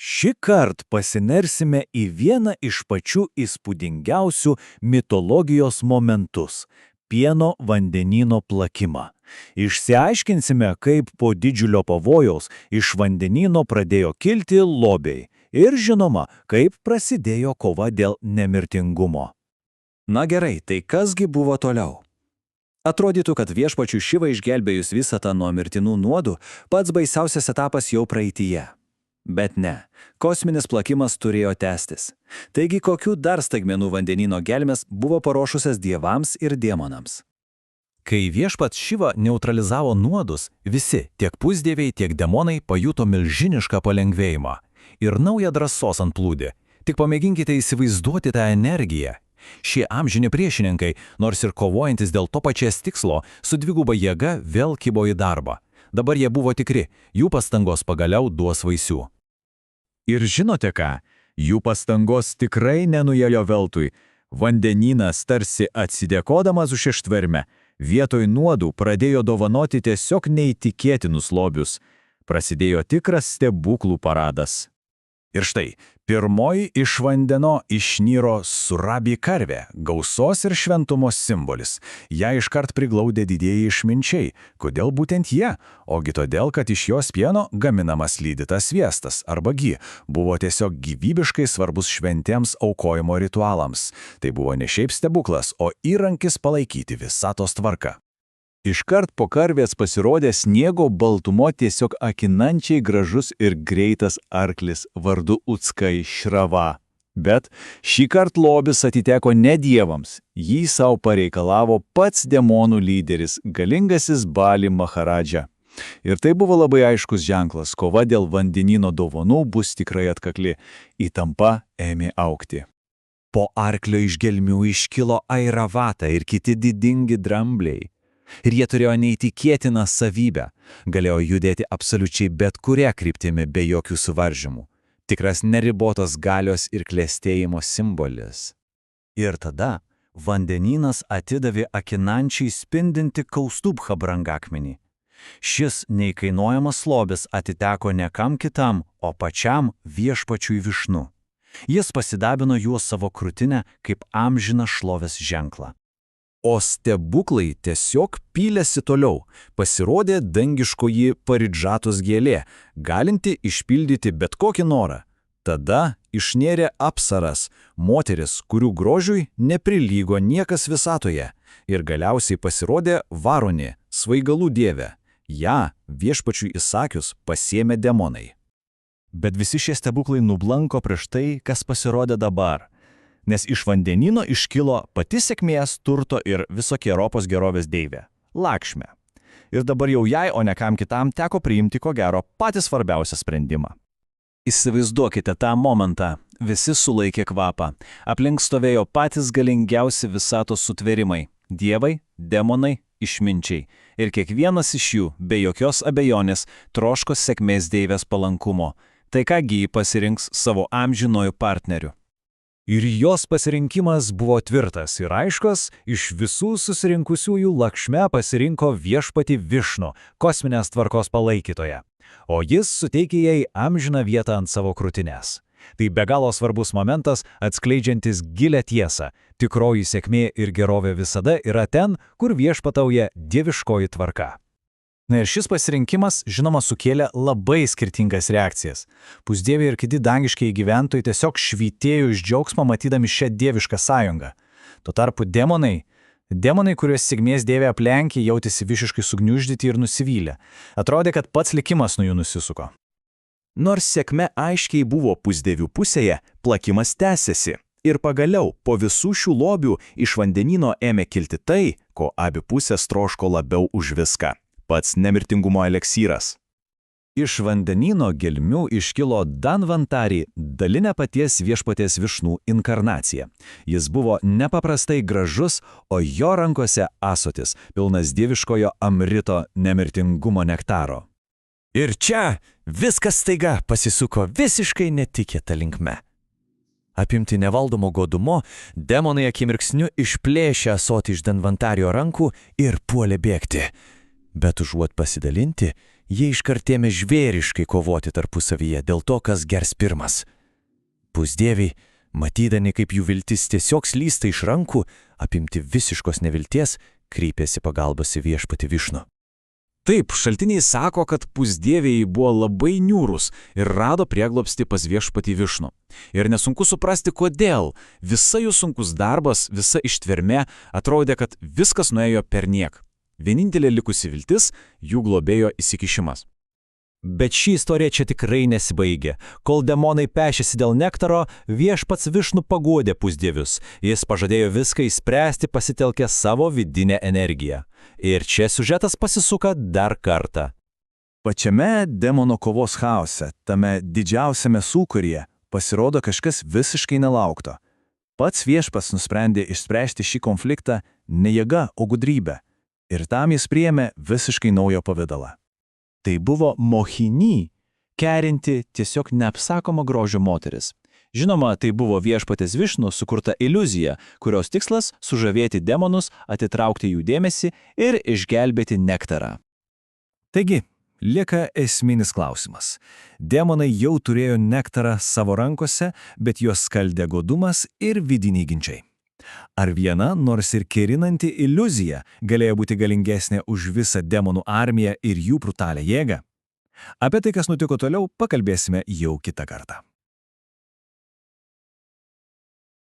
Šįkart pasinersime į vieną iš pačių įspūdingiausių mitologijos momentus – pieno vandenyno plakimą. Išsiaiškinsime, kaip po didžiulio pavojaus iš vandenyno pradėjo kilti lobiai ir, žinoma, kaip prasidėjo kova dėl nemirtingumo. Na gerai, tai kasgi buvo toliau? Atrodytų, kad viešpačių Šivą išgelbėjus visatą nuo mirtinų nuodų, pats baisiausias etapas jau praeityje. Bet ne, kosminis plakimas turėjo tęstis. Taigi, kokių dar staigmenų vandenyno gelmės buvo paruošusios dievams ir demonams? Kai viešpats Šiva neutralizavo nuodus, visi, tiek pusdieviai, tiek demonai pajuto milžinišką palengvėjimą ir naują drąsos antplūdį. Tik pamėginkite įsivaizduoti tą energiją. Šie amžini priešininkai, nors ir kovojantis dėl to paties tikslo, su dviguba jėga vėl kibo į darbą. Dabar jie buvo tikri, jų pastangos pagaliau duos vaisių. Ir žinote ką? Jų pastangos tikrai nenuėjo veltui. Vandenynas tarsi atsidėkodamas už ištvermę, vietoj nuodų pradėjo dovanoti tiesiog neįtikėtinus lobius. Prasidėjo tikras stebuklų paradas. Ir štai, pirmoji iš vandeno išnyro surabi karvė, gausos ir šventumo simbolis. Ja iškart priglaudė didieji išminčiai. Kodėl būtent jie? Ogi todėl, kad iš jos pieno gaminamas lydytas sviestas arba gy buvo tiesiog gyvybiškai svarbus šventiems aukojimo ritualams. Tai buvo ne šiaip stebuklas, o įrankis palaikyti visatos tvarką. Iškart po karvės pasirodė sniego baltumo tiesiog akinančiai gražus ir greitas arklis vardu Utskai Šrava. Bet šį kartą lobis atiteko ne dievams, jį savo pareikalavo pats demonų lyderis, galingasis Bali Maharadža. Ir tai buvo labai aiškus ženklas, kova dėl vandenyno dovanų bus tikrai atkakli, įtampa ėmė augti. Po arklio iš gelmių iškilo Airavata ir kiti didingi drambliai. Ir jie turėjo neįtikėtiną savybę, galėjo judėti absoliučiai bet kuria kryptimi be jokių suvaržymų. Tikras neribotos galios ir klestėjimo simbolis. Ir tada vandenynas atidavė akinančiai spindinti Kaustubha brangakmenį. Šis neįkainojamas lobis atiteko ne kam kitam, o pačiam viešpačiui Višnu. Jis pasidabino juo savo krūtinę kaip amžiną šlovės ženklą. O stebuklai tiesiog pylėsi toliau. Pasirodė dangiškoji paridžatos gėlė, galinti išpildyti bet kokį norą. Tada išnėrė apsaras, moteris, kurių grožiui neprilygo niekas visatoje. Ir galiausiai pasirodė Varunė, svaigalų dievė. Ja, viešpačiui įsakius, pasiėmė demonai. Bet visi šie stebuklai nublanko prieš tai, kas pasirodė dabar. Nes iš vandenyno iškilo pati sėkmės, turto ir visokeriopos gerovės deivė – Lakšmė. Ir dabar jau jai, o ne kam kitam, teko priimti ko gero patį svarbiausią sprendimą. Įsivaizduokite tą momentą. Visi sulaikė kvapą. Aplink stovėjo patys galingiausi visatos sutvėrimai – dievai, demonai, išminčiai. Ir kiekvienas iš jų, be jokios abejonės, troško sėkmės deivės palankumo. Tai kągi ji pasirinks savo amžinuoju partneriu. Ir jos pasirinkimas buvo tvirtas ir aiškus, iš visų susirinkusiųjų Lakšmė pasirinko viešpatį Višnu, kosminės tvarkos palaikytoją, o jis suteikė jai amžiną vietą ant savo krūtinės. Tai be galo svarbus momentas, atskleidžiantis gilią tiesą. Tikroji sėkmė ir gerovė visada yra ten, kur viešpatauja dieviškoji tvarka. Na ir šis pasirinkimas, žinoma, sukėlė labai skirtingas reakcijas. Pusdieviai ir kiti dangiškiai gyventojai tiesiog švytėjo iš džiaugsmo matydami šią dievišką sąjungą. Tuo tarpu demonai, kuriuos sėkmės dievė aplenkė, jautėsi visiškai sugniuždyti ir nusivylę. Atrodė, kad pats likimas nuo jų nusisuko. Nors sėkmė aiškiai buvo pusdievių pusėje, plakimas tęsėsi. Ir pagaliau, po visų šių lobių, iš vandenyno ėmė kilti tai, ko abi pusės troško labiau už viską. Pats nemirtingumo eleksyras. Iš vandenyno gelmių iškilo Danvantari, dalinė paties viešpaties Višnų inkarnacija. Jis buvo nepaprastai gražus, o jo rankose ąsotis, pilnas dieviškojo amrito nemirtingumo nektaro. Ir čia viskas staiga pasisuko visiškai netikėta linkme. Apimti nevaldomo godumo, demonai akimirksniu išplėšė ąsotį iš Danvantario rankų ir puolė bėgti. Bet užuot pasidalinti, Jie iškart ėmė žvėriškai kovoti tarpusavyje dėl to, kas gers pirmas. Pusdieviai, matydami, kaip jų viltis tiesiog slysta iš rankų, apimti visiškos nevilties, kreipėsi pagalbos į viešpatį Višnų. Taip, šaltiniai sako, kad pusdieviai buvo labai niūrūs ir rado prieglobstį pas viešpatį Višnų. Ir nesunku suprasti, kodėl. Visa jų sunkus darbas, visa ištvermė atrodė, kad viskas nuėjo perniek. Vienintelė likusi viltis – jų globėjo įsikišimas. Bet ši istorija čia tikrai nesibaigė. Kol demonai pešėsi dėl nektaro, viešpats Višnų paguodė pusdievius. Jis pažadėjo viską išspręsti pasitelkę savo vidinę energiją. Ir čia siužetas pasisuka dar kartą. Pačiame demono kovos chaose, tame didžiausiame sūkuryje, pasirodo kažkas visiškai nelaukto. Pats viešpats nusprendė išspręsti šį konfliktą ne jėga, o gudrybė. Ir tam jis priėmė visiškai naujo pavidalą. Tai buvo Mohini, kerinti tiesiog neapsakoma grožio moteris. Žinoma, tai buvo viešpatės Višnų sukurta iliuzija, kurios tikslas – sužavėti demonus, atitraukti jų dėmesį ir išgelbėti nektarą. Taigi, lieka esminis klausimas. Demonai jau turėjo nektarą savo rankose, bet juos skaldė godumas ir vidiniai ginčiai. Ar viena, nors ir kerinanti iliuzija, galėjo būti galingesnė už visą demonų armiją ir jų brutalią jėgą? Apie tai, kas nutiko toliau, pakalbėsime jau kitą kartą.